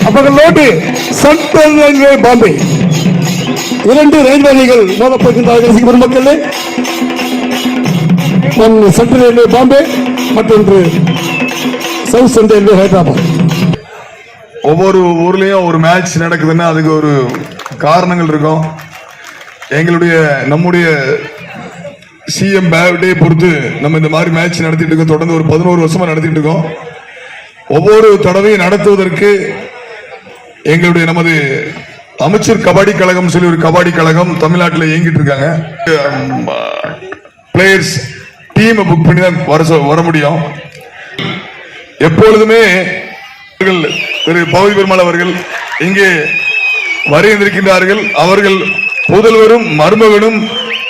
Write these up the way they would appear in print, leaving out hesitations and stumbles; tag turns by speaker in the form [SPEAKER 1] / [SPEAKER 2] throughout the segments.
[SPEAKER 1] அவர்களோடு central railway Bombay இரண்டு railway அணிகள் மோதப்போகின்றார்கள். பெருமக்களே, ஒன்று சென்ட்ரல் ரயில்வே பாம்பே, மற்றொன்று சவுத் சென்ட்ரல் ரயில்வே ஹைதராபாத்.
[SPEAKER 2] ஒவ்வொரு ஊர்லயும் ஒரு மேட்ச் நடக்குதுன்னா அதுக்கு ஒரு காரணங்கள் இருக்கும். நம்முடைய சிஎம் பேவட்டே பொறுத்து நம்ம இந்த மாதிரி மேட்ச் நடத்திட்டு இருக்கோம். தொடர்ந்து ஒரு 11 வருஷமா நடத்திட்டு இருக்கோம். ஒவ்வொரு தடவையும் நடத்துவதற்கு நமது அமைச்சர் கபடி கழகம் சொல்லி ஒரு கபடி கழகம் தமிழ்நாட்டில் இயங்கிட்டு இருக்காங்க. பிளேயர்ஸ் டீமை புக் பண்ணி தான் வர முடியும். எப்பொழுதுமே திரு பௌதி பெருமாள் அவர்கள் இங்கே வருகின்றிருக்கின்றார்கள். அவர்கள் புதல்வரும் மருமகனும்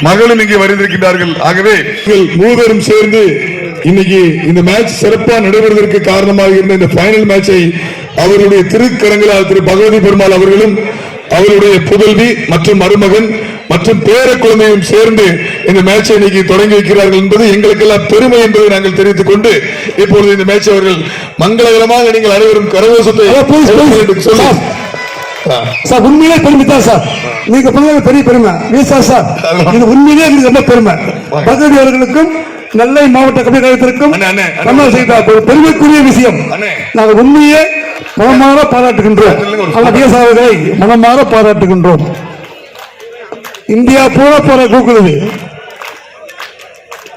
[SPEAKER 2] மகளும் இங்கே வருகின்றிருக்கின்றார்கள். ஆகவே மூவரும் சேர்ந்து இன்னைக்கு இந்த மேட்ச் சிறப்பாக நடைபெறுவதற்கு காரணமாக இருந்த இந்த பைனல் மேட்சை அவருடைய திருக்கரங்களால் திரு பகவதி பெருமாள் அவர்களும் அவருடைய புதல்வி மற்றும் மருமகன் மற்றும் பேர குழந்தையும் சேர்ந்து இந்த மேட்சை இன்னைக்கு தொடங்கி வைக்கிறார்கள் என்பது எங்களுக்கெல்லாம் பெருமை என்பதை நாங்கள் தெரிவித்துக் கொண்டு இப்பொழுது இந்த மேட்ச் அவர்கள் மங்களகரமாக நீங்கள் அனைவரும் கரகோஷத்தை
[SPEAKER 1] சார் உண்மையிலே பெருமை தான் சார். நீங்க பெரிய பெருமை சார். இது உண்மையிலே ரொம்ப பெருமை. பகவதி அவர்களுக்கும் நெல்லை மாவட்ட கபடி கழகத்திற்கும் பெருமைக்குரிய விஷயம். நாங்கள் உண்மையே மனமாற பாராட்டுகின்றோம். மனமாற பாராட்டுகின்றோம். இந்தியா பூரா போற கூக்குது.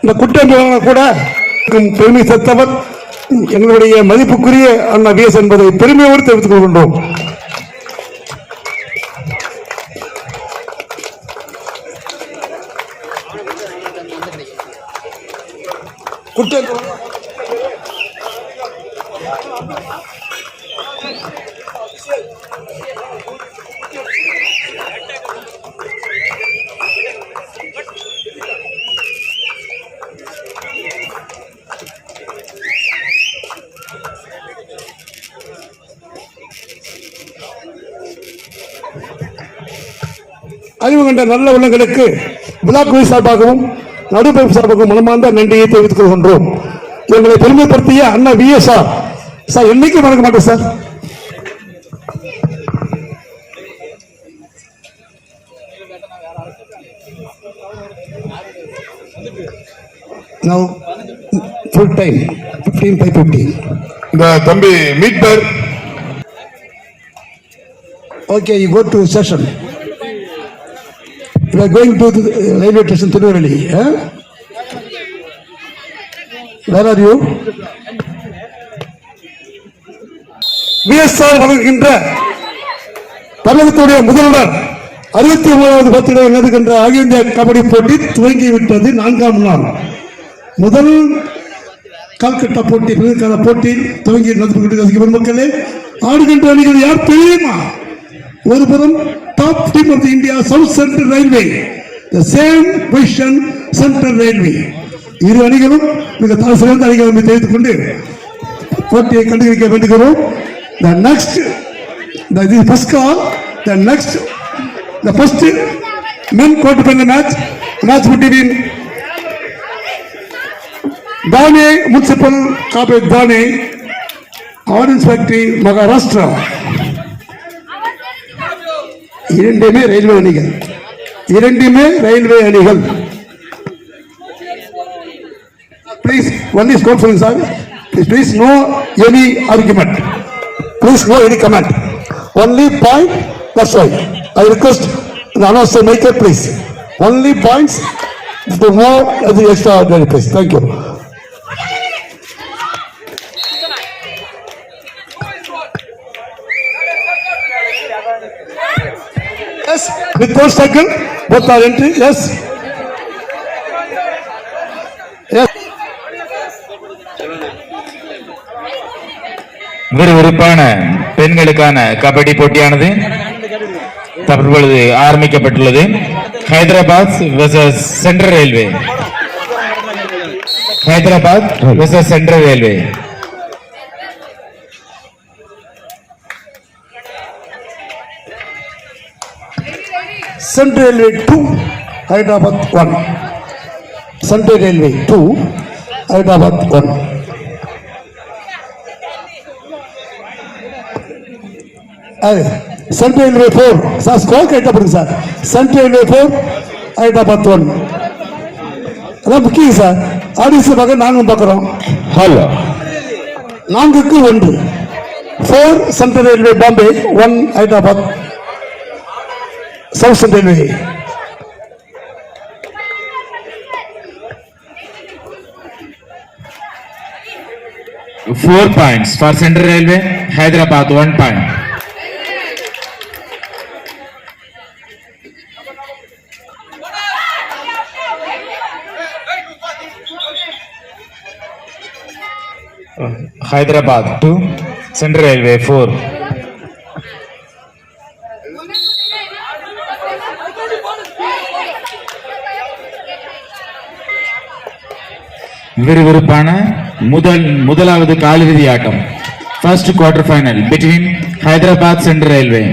[SPEAKER 1] இந்த குற்றம் கூட பெருமை சேர்த்தவர் எங்களுடைய மதிப்புக்குரிய அண்ணா விஎஸ் என்பதை பெருமையோடு தெரிவித்துக் கொள்கின்றோம். அறிவு கண்ட நல்ல உள்ளங்களுக்கு பிளாக் சார்பாகவும் நடுப்பைப்பு சார்பாகவும் மனமார்ந்த நன்றியை தெரிவித்துக் கொள்கின்றோம். எங்களை பெருமைப்படுத்திய அண்ணா விஎஸ் சார் என்னைக்கு மறக்க மாட்டேன் சார். Now full time 15/15.
[SPEAKER 2] இந்த தம்பி மீட்பர்.
[SPEAKER 1] Okay, you go to session. We are going to the railway station Tirunelveli. Where are you? VSR வழங்குகின்ற தமிழகத்துடைய முதல்வர் 69வது பர்த்டே நடக்கின்ற அகில இந்திய கபடி போட்டி துவங்கிவிட்டது. 4ஆம் நாள் முதல் கல்கட்டா போட்டி போட்டி துவங்கி நடந்து மக்களே, ஆடுகின்ற அணிகள் யார் தெரியுமா? ஒருபுறம் top team of India South Central Railway, the same position Central Railway. இரு அணிகளும் மிக சிறந்த அணிகள் என்று தெரிவித்துக் கொண்டு போட்டியை கண்டுபிடிக்க வேண்டுகிறோம். The next, this is first call. The first men quarter final match between Dhane Municipal Capital Dhane, Orange Factory, Maharashtra. இரண்டுமே ரயில்வே அணிகள். Please, one is conference, sir. Please, no any argument. Please, no any comment. Only point. That's why I request the announcer maker, please. Only points to more at the extraordinary place. Thank you. Yes, with third cycle, both are entry. Yes. Yes.
[SPEAKER 3] விறுவிறுப்பான பெண்களுக்கான கபடி போட்டியானது தற்பொழுது ஆரம்பிக்கப்பட்டுள்ளது. Hyderabad versus Central Railway. Hyderabad versus Central Railway.
[SPEAKER 1] Central Railway 2, Hyderabad 1. Central Railway 2, Hyderabad 1. Central railway 4 sir score கரெக்டாக போடுங்க sir. Central railway 4 Hyderabad 1. அதான் முக்கியம் sir. Audience பார்க்க நாங்களும் பார்க்குறோம்.
[SPEAKER 3] Hello
[SPEAKER 1] 4-1. 4 central railway Bombay, 1 Hyderabad south Central railway.
[SPEAKER 3] Four points for Central Railway, Hyderabad 1 point. Hyderabad 2, Central Railway 4. விறுவிறுப்பான முதலாவது காலிறுதி ஆட்டம். First quarter final between Hyderabad Central Railway.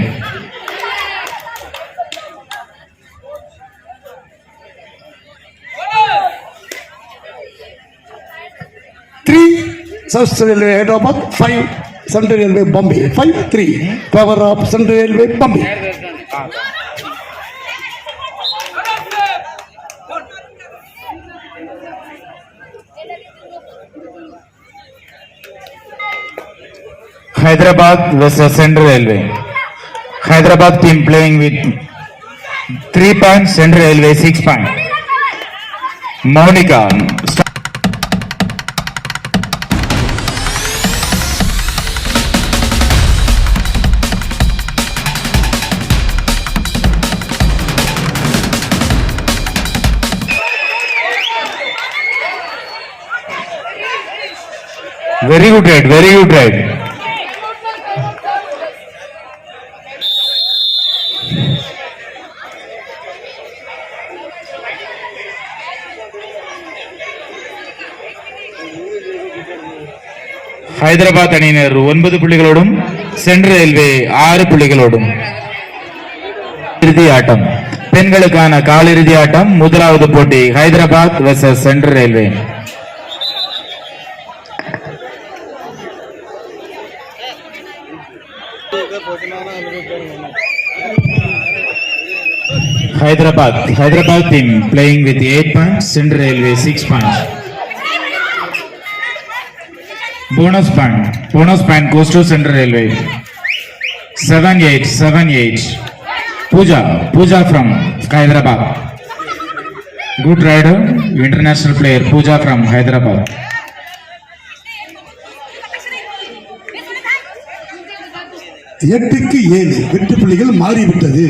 [SPEAKER 1] South Central Railway Hyderabad, 5 Central Railway Bombay, 5-3 power of Central Railway Bombay.
[SPEAKER 3] Hyderabad versus Central Railway. Hyderabad team playing with 3 points, Central Railway 6 points. Monica. Very good ride, very good ride. Hyderabad அணியினர் 9 புள்ளிகளோடும் Central railway 6 புள்ளிகளோடும். இறுதி ஆட்டம், பெண்களுக்கான காலிறுதி ஆட்டம். முதலாவது போட்டி Hyderabad versus Central Railway. Hyderabad team playing with 8 points, Central Railway 6 points. Bonus point goes to Central Railway. 7-8. Pooja from Hyderabad. Good rider, international player Pooja from Hyderabad.
[SPEAKER 1] எட்டுக்கு 7 வெற்றி புள்ளிகள் மாறிவிட்டது.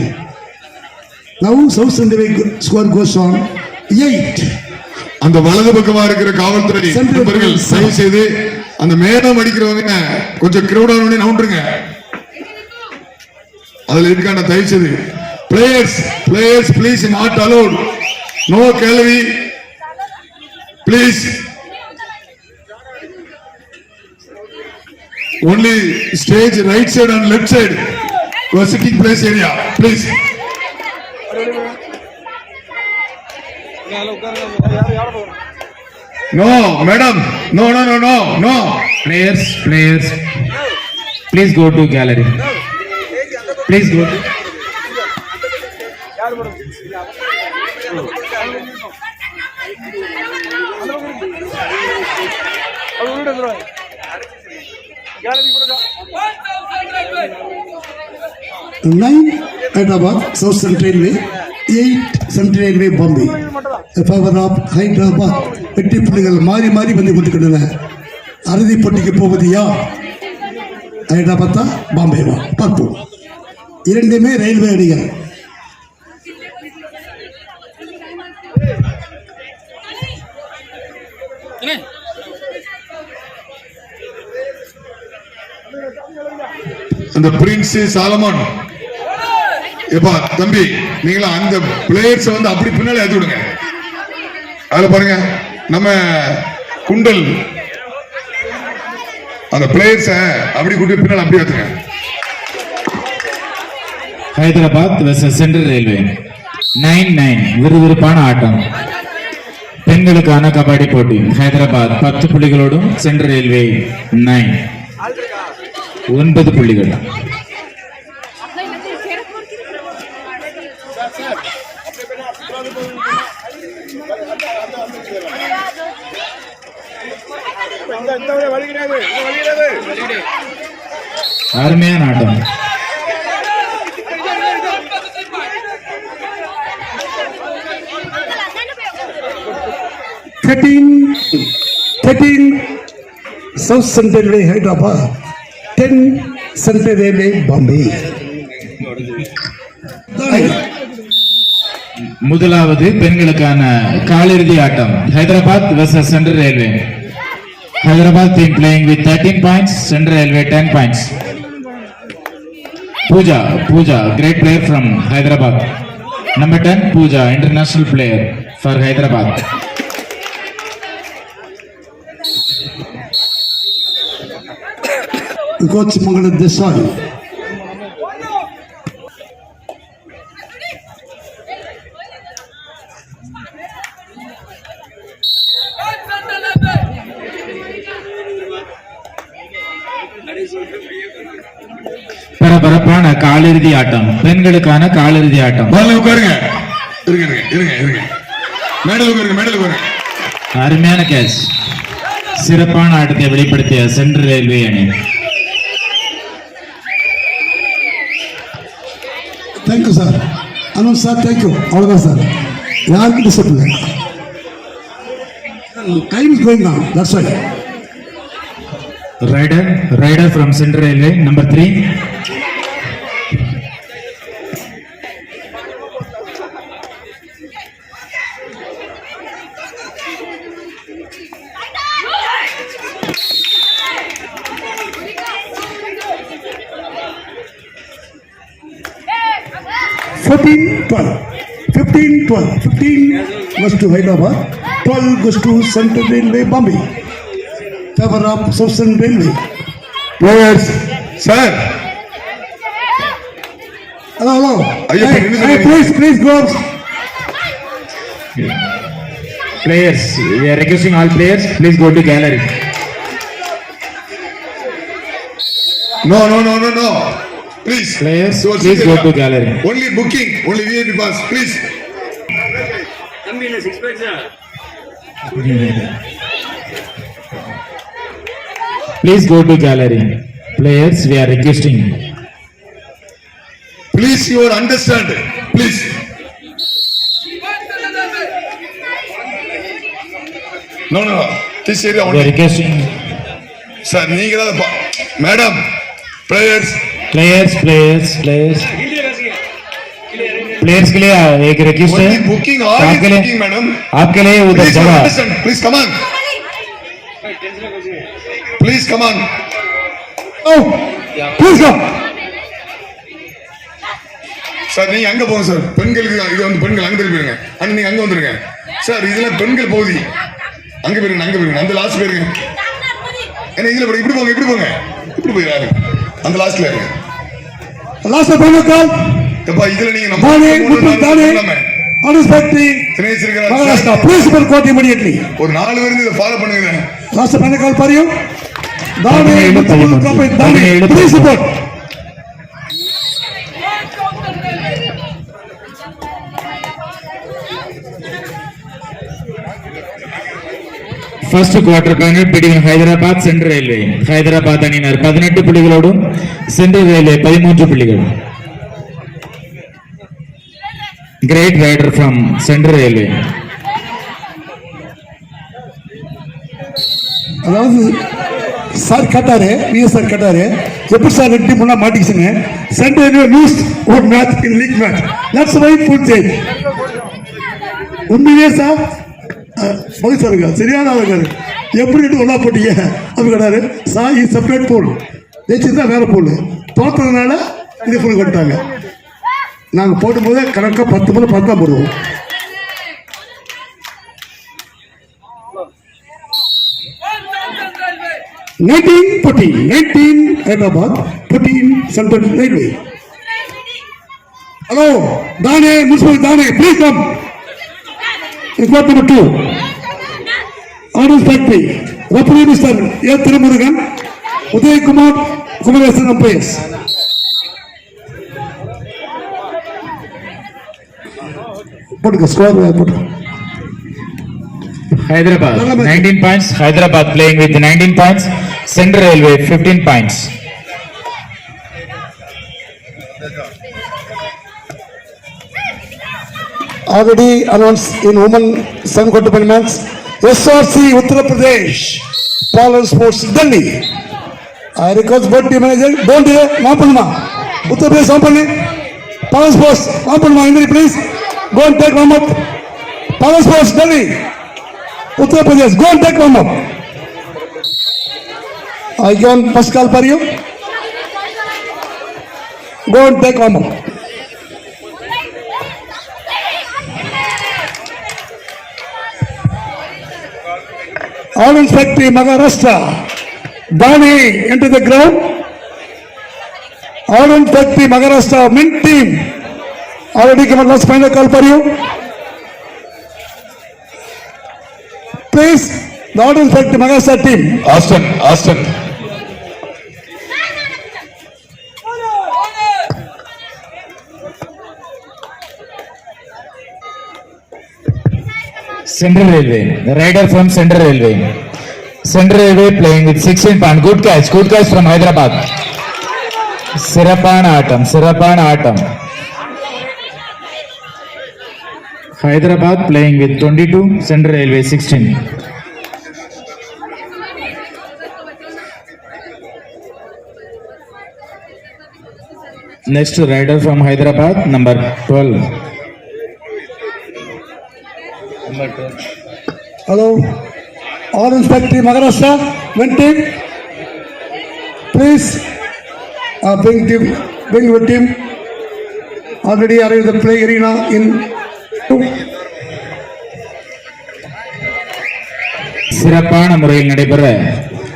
[SPEAKER 1] Now South Central score goes on 8.
[SPEAKER 2] அந்த வலது பக்கமா இருக்கிற காவல்துறை நண்பர்கள் தயவு செய்து அந்த மேடம் அடிக்கிறவங்க கொஞ்சம் கிரௌடான நவுண்டுருங்க. அதுல இருக்கான தயவு செய்து players please not allowed. No gallery please. Only stage right side and left side. Your sitting place area, please. No, madam. No.
[SPEAKER 3] Players, please go to gallery. Please go.
[SPEAKER 1] Nine Hyderabad, South Central Railway, 8 Central Railway Bombay. A power of Hyderabad. வெற்றி புள்ளிகள் மாறி வந்து கொண்டிருக்கின்றன. அறுதி போட்டிக்கு போவது யார்? ஹைதராபாத்தா பாம்பேவா? பார்ப்போம். இரண்டுமே ரயில்வே அணிகள்.
[SPEAKER 2] அந்த பிரின்ஸ் சாலமன் எப்பா தம்பி நீங்களா அந்த பிளேயர்ஸ் வந்து அப்படி பின்னால ஏத்தி விடுங்க. அதுல பாருங்க நம்ம குண்டல் அந்த பிளேயர்ஸ் அப்படி கூட்டி பின்னால அப்படி ஏத்துங்க.
[SPEAKER 3] ஹைதராபாத் வெர்சஸ் சென்ட்ரல் ரயில்வே 9-9 விறுவிறுப்பான ஆட்டம். பெண்களுக்கான கபடி போட்டி. Hyderabad 10 புள்ளிகளோடும் Central railway 9. 9 புள்ளிகள். அருமையான ஆட்டம்.
[SPEAKER 1] South Central Railway Hyderabad, 10 Central Railway Bombay.
[SPEAKER 3] முதலாவது பெண்களுக்கான காலிறுதி ஆட்டம் Hyderabad versus Central Railway. Hyderabad team playing with 13 points, Central Railway 10 points. Pooja, great player from Hyderabad. Number 10, Pooja, international player for Hyderabad.
[SPEAKER 1] Coach Mangalam Desai.
[SPEAKER 3] பரபரப்பான காலிறுதி ஆட்டம், பெண்களுக்கான காலிறுதி ஆட்டம்.
[SPEAKER 2] உட்காருங்க, இருங்க, மேடல் உட்காருங்க.
[SPEAKER 3] அருமையான கேட்ச். சிறப்பான ஆட்டத்தை வெளிப்படுத்திய சென்ட்ரல் ரயில்வே அணி.
[SPEAKER 1] Thank you sir. Announce sir, thank you. அவ்வளோதான் சார், யாருக்கும் டிஸ்டர்ப் இல்லை. Time is going on, that's why.
[SPEAKER 3] Rider from Central Railway, number 3.
[SPEAKER 1] Fifteen, 12. 15 goes to Hyderabad, 12 goes to Central Railway Bombay. Favor of South Central Railway.
[SPEAKER 2] Players, sir.
[SPEAKER 1] Hello.
[SPEAKER 2] Hey,
[SPEAKER 1] please go.
[SPEAKER 3] Players, we are requesting all players, please go to gallery.
[SPEAKER 2] No. Please.
[SPEAKER 3] Players, please go to gallery.
[SPEAKER 2] Only booking, only VIP pass, please.
[SPEAKER 3] Please go to gallery. Players, we are requesting.
[SPEAKER 2] Please, you understand. Please. No. This area
[SPEAKER 3] We are
[SPEAKER 2] only.
[SPEAKER 3] requesting.
[SPEAKER 2] Sir, நீங்க தான் madam. Players.
[SPEAKER 3] Players के लिए एक request है.
[SPEAKER 2] Only booking, all
[SPEAKER 3] आपके
[SPEAKER 2] is
[SPEAKER 3] लिए,
[SPEAKER 2] booking, madam.
[SPEAKER 3] आपके लिए उधर
[SPEAKER 2] Please, you
[SPEAKER 3] जगह.
[SPEAKER 2] understand. Please come on. Please come on.
[SPEAKER 1] Oh, please go.
[SPEAKER 2] Sir நீங்க அங்க போங்க சார். பெண்களுக்கு இது வந்து பெண்கள் அங்க போயிருங்க. அண்ணா நீங்க அங்க வந்துருங்க. சார் இதுல பெண்கள் பகுதி. அங்க போயிருங்க. அந்த லாஸ்ட் போயிருங்க. என்ன இதுல இப்படி போங்க. இப்படி போயிராரு. அந்த லாஸ்ட்ல இருங்க.
[SPEAKER 1] Last final call.
[SPEAKER 2] தப்பா இதுல நீங்க
[SPEAKER 1] தானே unexpected Maharashtra principal court immediately.
[SPEAKER 2] ஒரு 4 பேர் இத ஃபாலோ பண்ணுங்க.
[SPEAKER 1] Last final call for you. தானே please support.
[SPEAKER 3] First quarter final between Hyderabad Central Railway. Hyderabad அணியினர் 18 புள்ளிகளோடும் Central Railway 13 புள்ளிகள். Great rider from Central Railway.
[SPEAKER 1] அதாவது சார் கேட்டாரு, சார் கேட்டாரு, எப்படி சார் ரெண்டு முன்னா மாட்டிக்கிச்சுங்க. சென்ட்ரல் லூஸ் ஒரு match in league match. That's why full change. உண்மையே சார் பதில் சாருங்க, சரியான ஆளுங்க. எப்படி ஒன்றா போட்டீங்க அப்படி கேட்டாரு. சார் இது செப்பரேட் போல், ஜெயிச்சிருந்தா வேற போல், தோற்றதுனால இது ஃபுல் கொண்டாங்க. நாங்கள் போடும்போது கணக்காக 10 முறை 10 தான் போடுவோம். Nineteen Hyderabad, 14 Central Railway. Hello, Dane, Municipal Dane, please come. Squad number 2. Honors Factory. Referee Mr. A. Thirumarugan. Udaykumar, Kumaresan umpires. Put the score. Put.
[SPEAKER 3] Hyderabad 19 points. Hyderabad playing with 19 points. Central Railway 15 points.
[SPEAKER 1] Already announced in women 7 quarter finals. SRC Uttar Pradesh, Polar Sports Delhi. I request board team manager, don't delay, Mapanma. Uttar Pradesh Mapanma. Power Sports, Mapanma, Indri, please. Go and take warm up. Power Sports Delhi. Uttar Pradesh, go and take warm up. I give first call for you. Go and take warm up. Orange Factory, Maharashtra. Dani into the ground. Orange Factory, Maharashtra, mint team. Already given last final call for you. Please, the Orange Factory, Maharashtra team.
[SPEAKER 2] Austin.
[SPEAKER 3] Central Railway, the rider from Central Railway. Central Railway playing with 16 points. Good catch from Hyderabad. Sirapana Atam. Hyderabad playing with 22, Central Railway 16. Next rider from Hyderabad, number 12.
[SPEAKER 1] Hello. Orange Factory, Maharashtra, mint team. Please, bring your team. Already arranged the play arena in.
[SPEAKER 3] சிறப்பான முறையில் நடைபெற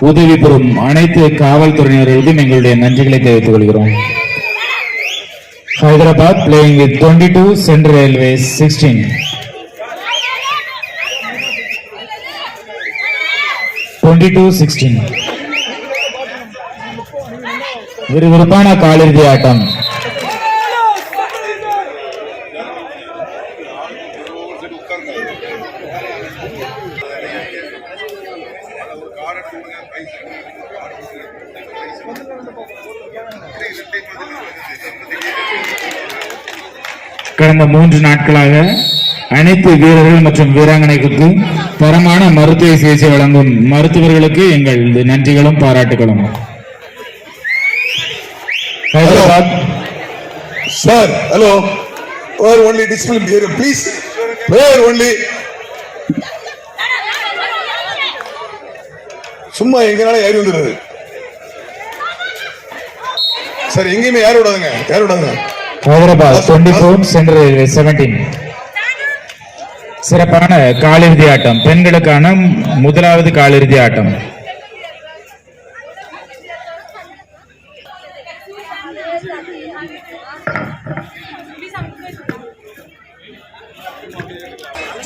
[SPEAKER 3] உதவி பெறும் அனைத்து காவல்துறையினருக்கும் எங்களுடைய நன்றிகளை தெரிவித்துக் கொள்கிறோம். Hyderabad playing with 22, Central Railway 16. விறுவிறுப்பான காலிறுதி ஆட்டம். கடந்த 3 நாட்களாக அனைத்து வீரர்கள் மற்றும் வீராங்கனைகளுக்கு தரமான மருத்துவ சிகிச்சை வழங்கும் மருத்துவர்களுக்கு எங்கள் நன்றிகளும் பாராட்டுகளும். Hyderabad.
[SPEAKER 2] Sir, hello. Or only discipline here, please. Player only. சும்மா எங்கனால ஏறி வந்துடுறது சார். எங்கேயுமே யார் விடாதுங்க.
[SPEAKER 3] Hyderabad 24, Central Railway 17. சிறப்பான காலிறுதி ஆட்டம். பெண்களுக்கான முதலாவது காலிறுதி ஆட்டம்.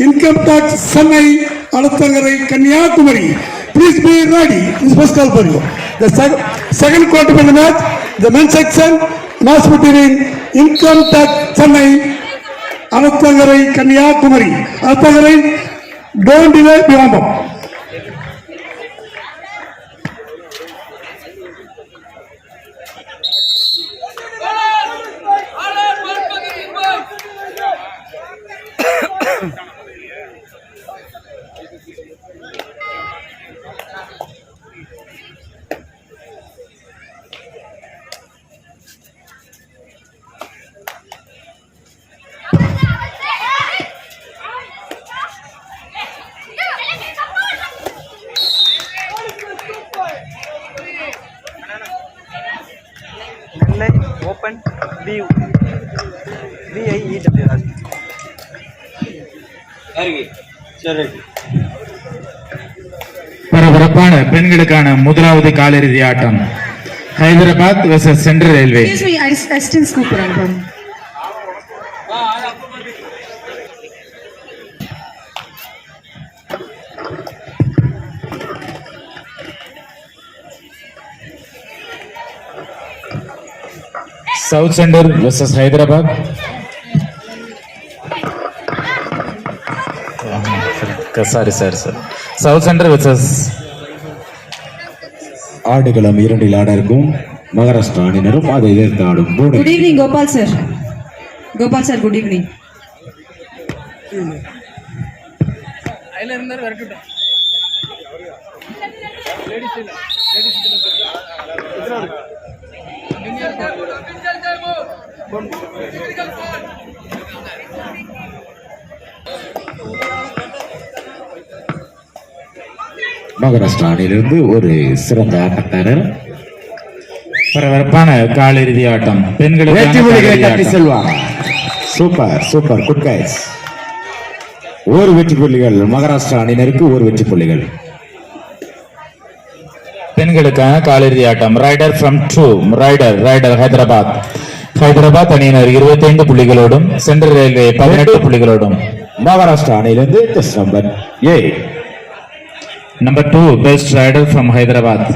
[SPEAKER 1] Income tax Chennai, Alathangarai, Kanyakumari. Please be ready. This first call for you. The second quarter of the match, the men's section, mass putting income tax Chennai, Alathangarai, Kanyakumari. Alathangarai, don't delay beyond them.
[SPEAKER 4] Open VIEW.
[SPEAKER 3] பரபரப்பான பெண்களுக்கான முதலாவது காலிறுதி ஆட்டம். Hyderabad versus Central Railway.
[SPEAKER 5] Excuse me, assistant Cooper.
[SPEAKER 3] South Center versus Hyderabad. Sorry, sir. South Center versus
[SPEAKER 5] ஆடுகளம் இரண்டில் ஆட இருக்கும் மகாராஷ்டிரா அணியினரும் அதை எதிர்த்து ஆடும் Pune
[SPEAKER 6] Good evening, Gopal sir. Gopal sir, good evening.
[SPEAKER 5] Maharashtra அணியிலிருந்து ஒரு சிறந்த ஆட்டக்காரர்
[SPEAKER 3] பரபரப்பான காலிறுதி ஆட்டம்.
[SPEAKER 5] வெற்றி புள்ளிகளை தட்டி
[SPEAKER 3] பெண்களுக்கு
[SPEAKER 5] செல்வார். Super super good guys. ஒரு வெற்றி புள்ளிகள் மகாராஷ்டிரா அணியினருக்கு, ஒரு வெற்றி புள்ளிகள்.
[SPEAKER 3] பெண்களுக்கான காலிறுதி ஆட்டம். ரைடர் ஃப்ரம் ரைடர் ஹைதராபாத் அணியினர் 25 புள்ளிகளோடும் சென்ட்ரல் ரயில்வே 18 புள்ளிகளோடும்.
[SPEAKER 5] மகாராஷ்டிரா அணியிலிருந்து test number 8
[SPEAKER 3] number 2 best raider from Hyderabad.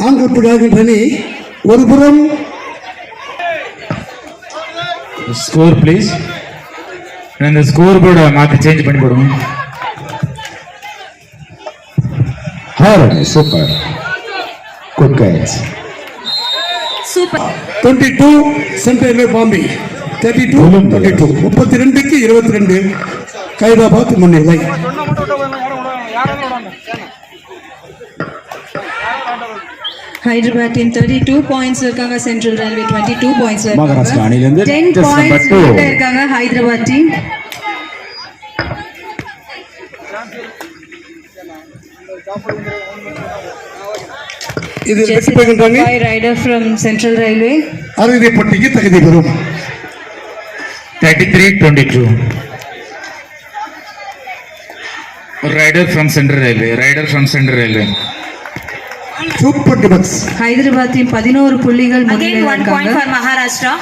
[SPEAKER 1] ஆங்கப்படாகின்ற அணி ஒருபுறம்
[SPEAKER 3] ஸ்கோர் ப்ளீஸ். இந்த ஸ்கோர் போர்டை மாற்றி சேஞ்ச் பண்ணி போடுங்க.
[SPEAKER 5] Horn super good guys.
[SPEAKER 6] Super.
[SPEAKER 1] 22 central Bombay 32 32க்கு 22 Hyderabad முன்னிலை.
[SPEAKER 6] Hyderabad team 32 points இருக்காங்க, Central Railway 22 points
[SPEAKER 5] மகாராஷ்டிரா அணியிலிருந்து
[SPEAKER 6] 10
[SPEAKER 5] டெஸ்ட்
[SPEAKER 6] points
[SPEAKER 5] நம்பர் 2
[SPEAKER 6] இருக்காங்க Hyderabad team.
[SPEAKER 1] இது வெற்றி பெறுகின்றாங்க.
[SPEAKER 6] By rider from Central Railway.
[SPEAKER 1] அறுதி போட்டிக்கு தகுதி பெறும்.
[SPEAKER 3] 33-22. Raider from Central Railway.
[SPEAKER 1] Super டிபக்ஸ்.
[SPEAKER 6] Hyderabad team 11 புள்ளிகள்
[SPEAKER 7] Again,
[SPEAKER 6] முன்னிலையில்
[SPEAKER 7] 1 point
[SPEAKER 6] இருக்காங்க.
[SPEAKER 7] for Maharashtra.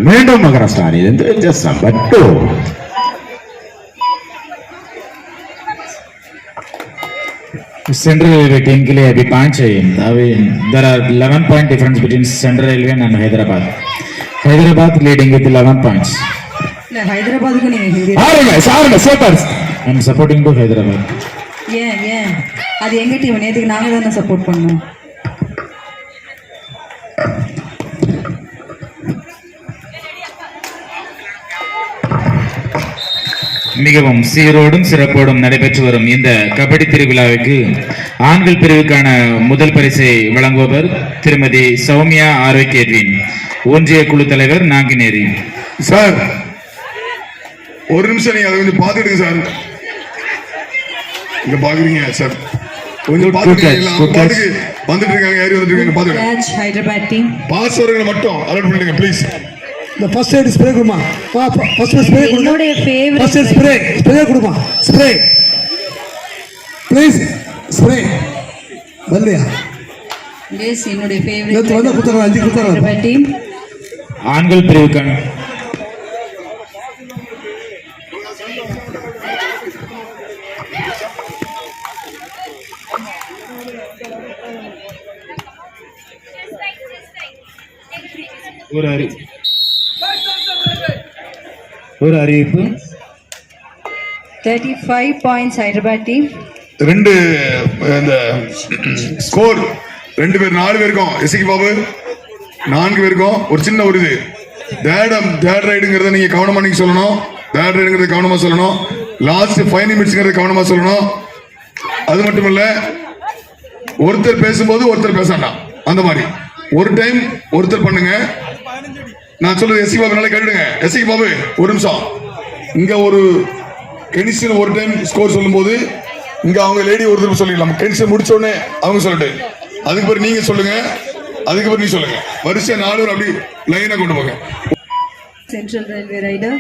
[SPEAKER 5] மீண்டும் மகாராஷ்டிரா அணியிலிருந்து test number 2
[SPEAKER 3] Central Railway team के लिए अभी 5 चाहिए. अभी there are 11 point difference between Central Railway and Hyderabad. Hyderabad leading with 11 points.
[SPEAKER 6] இல்ல, ஹைதராபாத்துக்கு நீங்க ஹிந்தி
[SPEAKER 5] ஆறுங்க super.
[SPEAKER 3] I am supporting to Hyderabad.
[SPEAKER 6] ஏன் அது எங்க டீம், நேத்துக்கு நாங்க தானே சப்போர்ட் பண்ணோம்.
[SPEAKER 3] மிகவும் சீரோடும் சிறப்போடும் நடைபெற்று வரும் இந்த கபடி திருவிழாவுக்கு ஆண்கள் பிரிவுக்கான முதல் பரிசை வழங்குபவர் திருமதி சௌமியா ஆரோக்கியத்வின், ஒன்றிய குழு தலைவர் நாங்கினேரி.
[SPEAKER 2] சார் ஒரு நிமிஷம் நீங்க அதை கொஞ்சம் பாத்துடுங்க சார். இங்க பாக்குறீங்க சார், கொஞ்சம் பாத்துட்டு வந்துட்டு இருக்காங்க, ஏறி வந்துட்டு இருக்காங்க, பாத்துங்க.
[SPEAKER 6] Catch Hyderabad team.
[SPEAKER 2] பாஸ் வரவங்களை மட்டும் அலர்ட் பண்ணிடுங்க ப்ளீஸ்.
[SPEAKER 1] இந்த ஃபர்ஸ்ட் எய்ட் ஸ்ப்ரே கொடுமா. ஃபர்ஸ்ட் ஸ்ப்ரே கொடுங்க.
[SPEAKER 6] என்னுடைய favorite
[SPEAKER 1] ஃபர்ஸ்ட் எய்ட் ஸ்ப்ரே கொடுமா. ஸ்ப்ரே ப்ளீஸ் ஸ்ப்ரே வரலையா?
[SPEAKER 6] Yes, என்னுடைய
[SPEAKER 1] நேத்து வந்து குத்துறாங்க, 5 குத்துறாங்க.
[SPEAKER 6] Hyderabad team.
[SPEAKER 3] ஆண்கள் பிரிவுக்கான ஒரு அறிவிப்பு.
[SPEAKER 6] 35 points Hyderabad team.
[SPEAKER 2] ரெண்டு இந்த ஸ்கோர் 2 பேர் 4 பேருக்கும் எஸ்கி பாபு 4 பேருக்கும் ஒரு சின்ன ஒரு இது தேர்ட் ரைடுங்கிறத நீங்க கவனமா நீங்க சொல்லணும். தேர்ட் ரைடுங்கிறத கவனமா சொல்லணும். லாஸ்ட் 5 நிமிட்ஸ்ங்கிறத கவனமா சொல்லணும். அது மட்டும் இல்ல, ஒருத்தர் பேசும்போது ஒருத்தர் பேசாண்டாம். அந்த மாதிரி ஒரு டைம் ஒருத்தர் பண்ணுங்க. நான் சொல்றது எஸ்கி பாபு நல்லா கேட்டுடுங்க. எஸ்கி பாபு ஒரு நிமிஷம். இங்க ஒரு கெனிஷன் ஒரு டைம் ஸ்கோர் சொல்லும்போது இங்க அவங்க லேடி ஒரு தடவை சொல்லிடலாம். கெனிஷன் முடிச்ச உடனே அவங்க சொல்லட்டு, அதுக்கு பிறகு நீங்க சொல்லுங்க, அதுக்கு பிறகு நீ சொல்லுங்க. வரிசை 4 பேர் அப்படி லைனா கொண்டு போங்க.
[SPEAKER 6] Central Railway rider.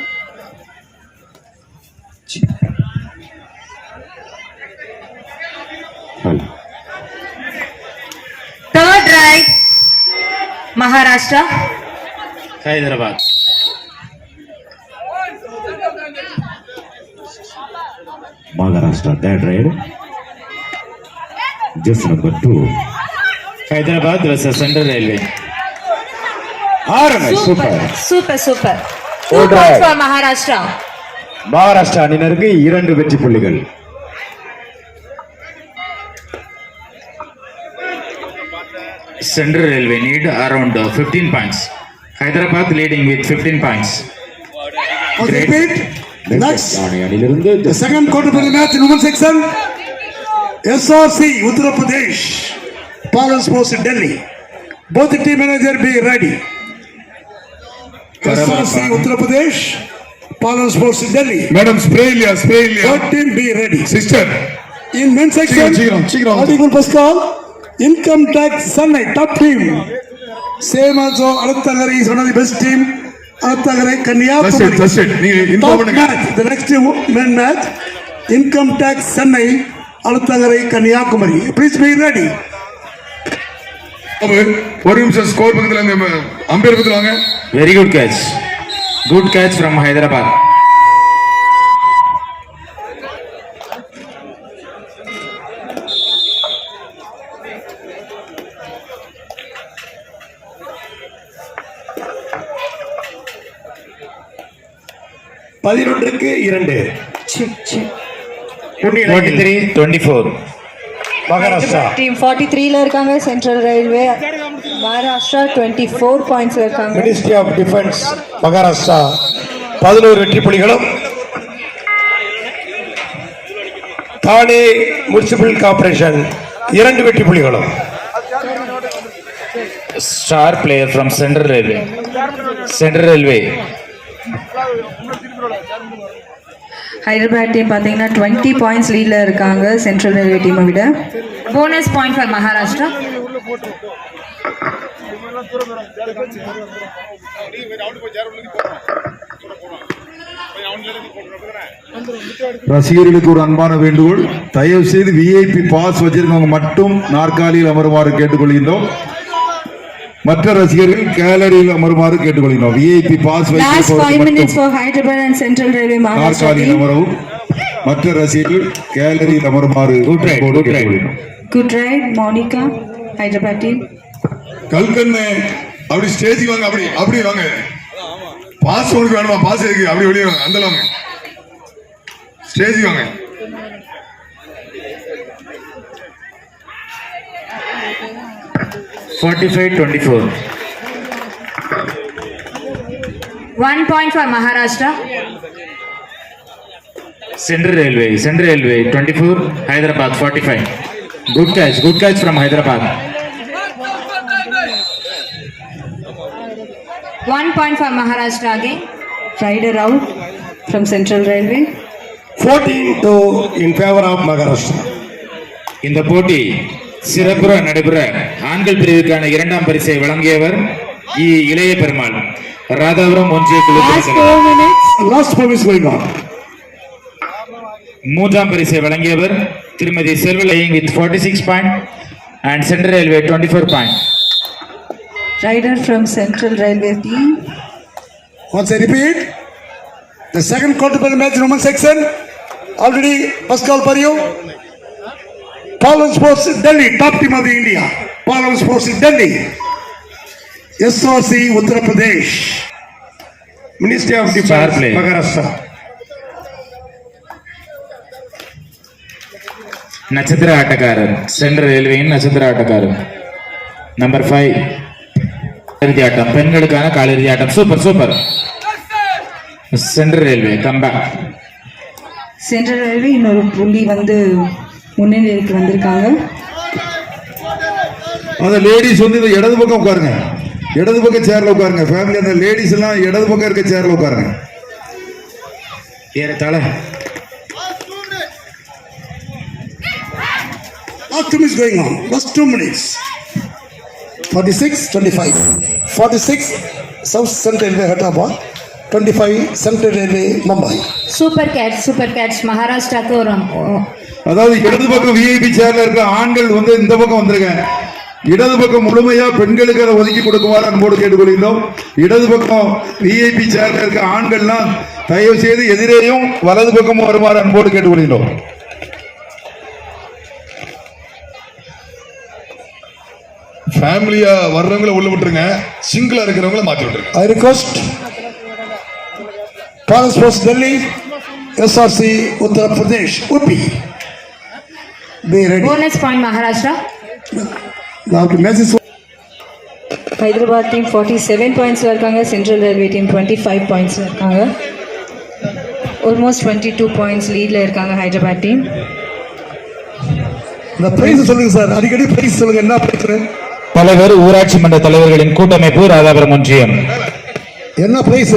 [SPEAKER 7] Third right, Maharashtra.
[SPEAKER 3] Hyderabad.
[SPEAKER 5] Maharashtra third ride just number 2
[SPEAKER 3] Hyderabad versus Central Railway.
[SPEAKER 5] ஆறு super.
[SPEAKER 7] Super, super. 2
[SPEAKER 5] All
[SPEAKER 7] points
[SPEAKER 5] right.
[SPEAKER 7] for Maharashtra.
[SPEAKER 5] Maharashtra அணியினருக்கு 2 வெற்றி புள்ளிகள்.
[SPEAKER 3] Central Railway need around 15 points. Hyderabad leading with 15 points.
[SPEAKER 1] Repeat. Next.
[SPEAKER 5] அணியிலிருந்து
[SPEAKER 1] The second quarter of the match in women's section. SRC Uttar Pradesh. Palan Sports Delhi. Both the team manager be ready. SRC Uttar Pradesh. Palan Sports Delhi.
[SPEAKER 2] Madam spray இல்லையா
[SPEAKER 1] Both team be ready.
[SPEAKER 2] Sister
[SPEAKER 1] In men's section,
[SPEAKER 2] சீக்கிரம்.
[SPEAKER 1] Article Pascal, Income Tax Sunday, top team. Same also, Arattagari is one of the best team. Arattagari, Kanyakumari.
[SPEAKER 2] That's it. நீங்க inform
[SPEAKER 1] Top
[SPEAKER 2] பண்ணுங்க.
[SPEAKER 1] match, the next men match, Income Tax Sunday, Arattagari, Kanyakumari. Please be ready.
[SPEAKER 2] ஒரு நிமிஷம் score பக்கத்துல அந்த umpire பக்கத்துல வாங்க.
[SPEAKER 3] Very good catch. Good catch from Hyderabad.
[SPEAKER 5] பதினொன்றுக்கு 2.
[SPEAKER 3] 43-24.
[SPEAKER 5] Maharashtra
[SPEAKER 6] team 43ல இருக்காங்க. சென்ட்ரல் ரயில்வே மகாராஷ்டிரா 24 பாயிண்ட்ஸ்ல இருக்காங்க.
[SPEAKER 5] மினிஸ்ட்ரி ஆஃப் டிஃபென்ஸ் மகாராஷ்டிரா 11 வெற்றி புள்ளிகளும், தானே முனிசிபல் கார்பரேஷன் 2 வெற்றி புள்ளிகளும்.
[SPEAKER 3] Star player from Central Railway. Central Railway.
[SPEAKER 6] Hyderabad team பாத்தீங்கன்னா 20 பாயிண்ட்ஸ் லீட்ல இருக்காங்க சென்ட்ரல் ரயில்வே டீமை விட.
[SPEAKER 7] Bonus point for Maharashtra.
[SPEAKER 8] ரசிகர்களுக்கு ஒரு அன்பான வேண்டுகோள், தயவு செய்து விஐபி பாஸ் வச்சிருக்கவங்க மட்டும் நாற்காலியில் அமருமாறு கேட்டுக்கொள்கின்றோம். மற்ற ரசிகர்கள் கேலரியில் அமருமாறு கேட்டுக்கொள்கிறோம். விஐபி பாஸ்
[SPEAKER 6] Last 5 minutes
[SPEAKER 8] வைத்து
[SPEAKER 6] for Hyderabad and Central Railway Maharashtra
[SPEAKER 8] நாற்காலியில்
[SPEAKER 6] team.
[SPEAKER 8] அமரவும், மற்ற ரசிகர்கள் கேலரியில் அமருமாறு கேட்டுக்கொள்கிறோம்.
[SPEAKER 6] Good ride, Monica, Hyderabad team.
[SPEAKER 2] கல்கண்ணு அப்படி ஸ்டேஜுக்கு வாங்க. அப்படி வாங்க. பாஸ் உங்களுக்கு வேணுமா? பாஸ் இருக்கு. அப்படி வெளியே வாங்க. அந்த வாங்க. ஸ்டேஜுக்கு வாங்க.
[SPEAKER 3] 45-24.
[SPEAKER 7] 1 point for Maharashtra.
[SPEAKER 3] Central Railway. Central Railway 24. Hyderabad 45. Good catch from Hyderabad.
[SPEAKER 7] 1 point for Maharashtra again.
[SPEAKER 6] Rider out from Central Railway.
[SPEAKER 5] 14-2 in favor of Maharashtra.
[SPEAKER 3] இந்த போட்டி சிறப்புற நடைபெற ஆண்கள் பிரிவுக்கான 2ஆம் பரிசை வழங்கியவர் இளைய பெருமாள், ராதாபுரம் ஒன்றிய குழு
[SPEAKER 6] Last
[SPEAKER 3] தலைவர்.
[SPEAKER 6] 4 minutes.
[SPEAKER 1] Last service going on.
[SPEAKER 3] 3ஆம் பரிசை வழங்கியவர் திருமதி செல்வலையிங் with 46 point and Central Railway 24 point.
[SPEAKER 6] Rider from Central Railway team.
[SPEAKER 1] Once I repeat, the second quarter of the match in women's section, already Pascal Pario, Palan Sports Delhi, top team of the India. Palan Sports Delhi, SRC Uttar Pradesh.
[SPEAKER 5] Ministry of
[SPEAKER 3] Star
[SPEAKER 5] defence
[SPEAKER 3] player.
[SPEAKER 5] Maharashtra
[SPEAKER 3] நட்சத்திர ஆட்டக்காரர், central ரயில்வேயின் நட்சத்திர ஆட்டக்காரர் number 5. இறுதி ஆட்டம், பெண்களுக்கான காலிறுதி ஆட்டம். Super. Central Railway comeback.
[SPEAKER 6] Central Railway இன்னொரு புள்ளி வந்து முன்னிலைக்கு வந்திருக்காங்க.
[SPEAKER 8] அந்த லேடிஸ் வந்து இந்த இடது பக்கம் உட்காருங்க, இடது பக்கம் சேர்ல உட்காருங்க. ஃபேமிலி அந்த லேடிஸ் எல்லாம் இடது பக்கம் இருக்க சேர்ல உட்காருங்க.
[SPEAKER 3] ஏறத்தாழ
[SPEAKER 1] Last 2 minutes going on. Last 2 minutes. 46-25. 46 South Central Railway Hyderabad. 25 Central Railway Mumbai.
[SPEAKER 7] Super catch. Maharashtra को
[SPEAKER 8] அதாவது இடது பக்கம் விஐபி சேர்ல இருக்க ஆண்கள் வந்து இந்த பக்கம் வந்திருக்காங்க. இடது பக்கம் முழுமையா பெண்களுக்கு அதை ஒதுக்கி கொடுக்குமாறு அன்போடு கேட்டுக்கொள்கிறோம். இடது பக்கம் விஐபி சேர்ல இருக்க ஆண்கள்லாம் தயவு செய்து எதிரேயும் வலது பக்கம் வருமாறு அன்போடு கேட்டுக்கொள்கிறோம்.
[SPEAKER 2] ஃபேமிலியா வர்றவங்கள உள்ள விட்டுருங்க, சிங்கிளா இருக்கிறவங்கள மாத்தி விட்டுருங்க.
[SPEAKER 1] I request Palace Sports Delhi, SRC Uttar Pradesh, UP. Be ready.
[SPEAKER 7] Bonus point Maharashtra.
[SPEAKER 1] Now to matches.
[SPEAKER 6] Hyderabad team 47 பாயிண்ட்ஸில் இருக்காங்க. சென்ட்ரல் ரயில்வே டீம் 25 பாயிண்ட்ஸில் இருக்காங்க. ஆல்மோஸ்ட் 22 பாயிண்ட்ஸ் லீடில் இருக்காங்க ஹைதராபாத் டீம்.
[SPEAKER 1] இந்த பிரைஸ் சொல்லுங்க சார், அடிக்கடி பிரைஸ் சொல்லுங்க. என்ன பிரைஸ்?
[SPEAKER 3] தலைவர் ஊராட்சி மன்ற தலைவர்களின் கூட்டமைப்பு ராதாபுரம் ஒன்றியம்
[SPEAKER 1] என்ன பிரைஸ்?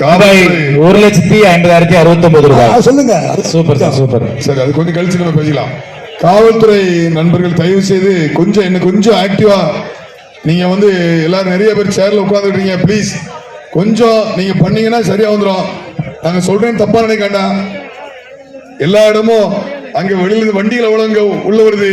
[SPEAKER 3] ரூபாய் 1,50,69 ரூபாய்.
[SPEAKER 1] சொல்லுங்க.
[SPEAKER 3] Super sir, super.
[SPEAKER 2] சரி, அது கொஞ்சம் கழிச்சு நம்ம பேசலாம். காவல்துறை நண்பர்கள் தயவு செய்து கொஞ்சம் என்ன கொஞ்சம் ஆக்டிவா, நீங்க வந்து எல்லாரும் நிறைய பேர் சேர்ல உட்கார்ந்துட்டீங்க, ப்ளீஸ் கொஞ்சம் நீங்க பண்ணீங்கன்னா சரியா வந்துடும். நாங்க சொல்றேன், தப்பா நினைக்காண்டா. எல்லா இடமும் அங்க வெளியில இருந்து வண்டிகள் அவ்வளவு உள்ள வருது.